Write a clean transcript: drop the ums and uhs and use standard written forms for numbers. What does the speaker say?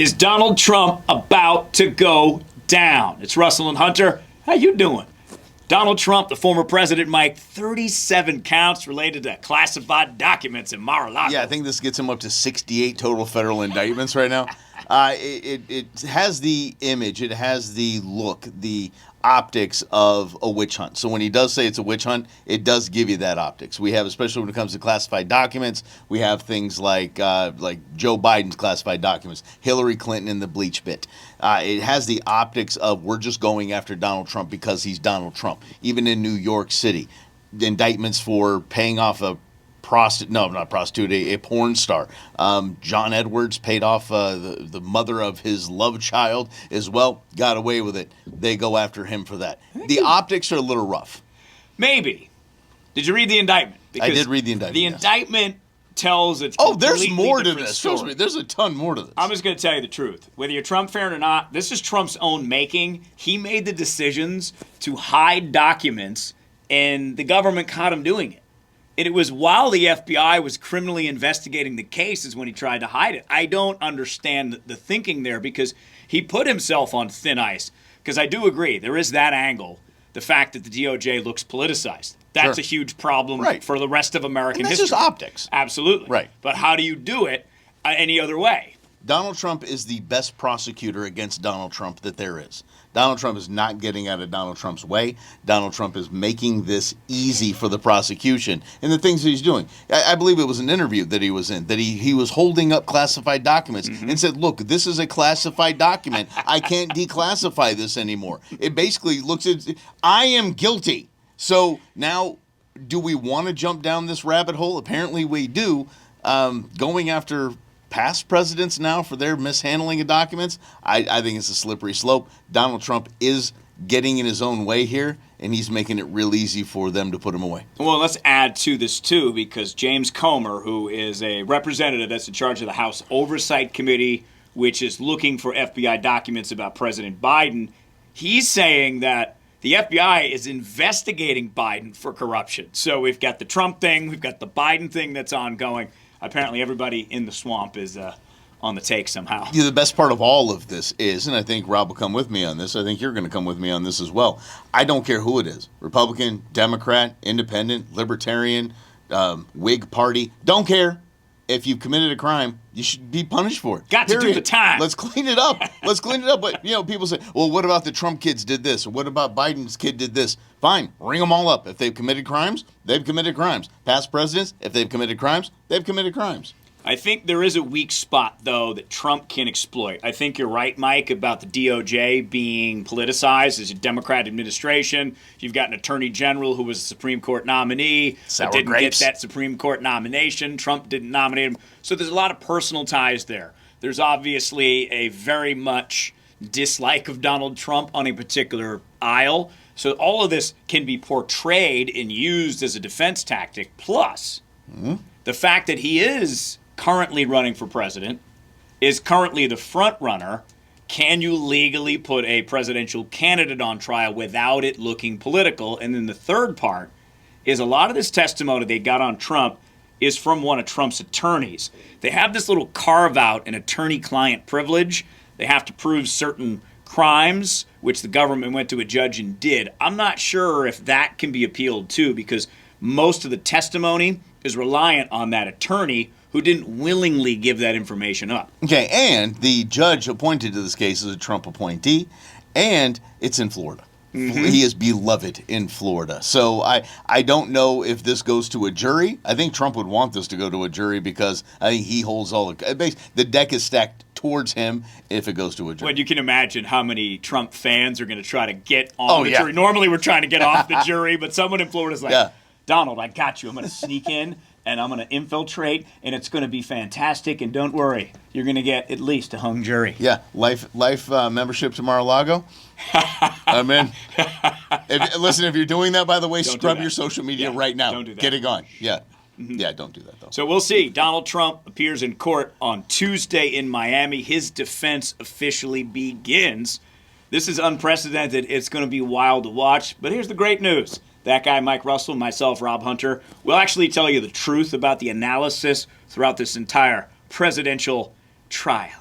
Is Donald Trump about to go down? It's Russell and Hunter. How you doing? Donald Trump, the former president, Mike, 37 counts related to classified documents in Mar-a-Lago. Yeah, I think this gets him up to 68 total federal indictments right now. It has the image, it has the look, the optics of a witch hunt. So when he does say it's a witch hunt, it does give you that optics. We have, especially when it comes to classified documents, we have things like Joe Biden's classified documents, Hillary Clinton in the bleach pit. It has the optics of we're just going after Donald Trump because he's Donald Trump. Even in New York City, the indictments for paying off a porn star. John Edwards paid off the mother of his love child as well, got away with it. They go after him for that. The optics are a little rough. Maybe. Did you read the indictment? I did read the indictment. The indictment tells a there's more to this. Story. Trust me, there's a ton more to this. I'm just going to tell you the truth. Whether you're Trump fan or not, this is Trump's own making. He made the decisions to hide documents, and the government caught him doing it. And it was while the FBI was criminally investigating the case is when he tried to hide it. I don't understand the thinking there because he put himself on thin ice. Because I do agree, there is that angle, the fact that the DOJ looks politicized. That's a huge problem for the rest of American history. That's just optics. Absolutely. Right. But how do you do it any other way? Donald Trump is the best prosecutor against Donald Trump that there is. Donald Trump is not getting out of Donald Trump's way. Donald Trump is making this easy for the prosecution and the things that he's doing. I believe it was an interview that he was in, that he was holding up classified documents and said, look, this is a classified document. I can't declassify this anymore. It basically looks at, I am guilty. So now, do we want to jump down this rabbit hole? Apparently we do. Going after past presidents now for their mishandling of documents, I think it's a slippery slope. Donald Trump is getting in his own way here, and he's making it real easy for them to put him away. Well, let's add to this, too, because James Comer, who is a representative that's in charge of the House Oversight Committee, which is looking for FBI documents about President Biden, he's saying that the FBI is investigating Biden for corruption. So we've got the Trump thing, we've got the Biden thing that's ongoing. Apparently everybody in the swamp is on the take somehow. Yeah, the best part of all of this is, and I think Rob will come with me on this, I think you're going to come with me on this as well, I don't care who it is, Republican, Democrat, Independent, Libertarian, Whig Party, don't care. If you've committed a crime, you should be punished for it. Got to do the time. Let's clean it up. Let's clean it up. But, people say, well, what about the Trump kids did this? Or what about Biden's kid did this? Fine. Ring them all up. If they've committed crimes, they've committed crimes. Past presidents, if they've committed crimes, they've committed crimes. I think there is a weak spot, though, that Trump can exploit. I think you're right, Mike, about the DOJ being politicized as a Democrat administration. You've got an attorney general who was a Supreme Court nominee but didn't get that Supreme Court nomination. Trump didn't nominate him. So there's a lot of personal ties there. There's obviously a very much dislike of Donald Trump on a particular aisle. So all of this can be portrayed and used as a defense tactic. Plus, the fact that he is currently running for president, is currently the front runner. Can you legally put a presidential candidate on trial without it looking political? And then the third part is a lot of this testimony they got on Trump is from one of Trump's attorneys. They have this little carve out in attorney-client privilege. They have to prove certain crimes, which the government went to a judge and did. I'm not sure if that can be appealed to because most of the testimony is reliant on that attorney who didn't willingly give that information up. Okay, and the judge appointed to this case is a Trump appointee, and it's in Florida. He is beloved in Florida. So I don't know if this goes to a jury. I think Trump would want this to go to a jury because I think he holds all the deck is stacked towards him if it goes to a jury. Well, you can imagine how many Trump fans are going to try to get on the jury. Normally we're trying to get off the jury, but someone in Florida is like, Donald, I got you. I'm going to sneak in. And I'm going to infiltrate, and it's going to be fantastic. And don't worry, you're going to get at least a hung jury. Yeah, life membership to Mar-a-Lago. I'm in. Listen, if you're doing that, by the way, scrub your social media right now. Don't do that. Get it gone. Yeah. Yeah, don't do that, though. So we'll see. Donald Trump appears in court on Tuesday in Miami. His defense officially begins. This is unprecedented. It's going to be wild to watch. But here's the great news. That guy, Mike Russell, myself, Rob Hunter, will actually tell you the truth about the analysis throughout this entire presidential trial.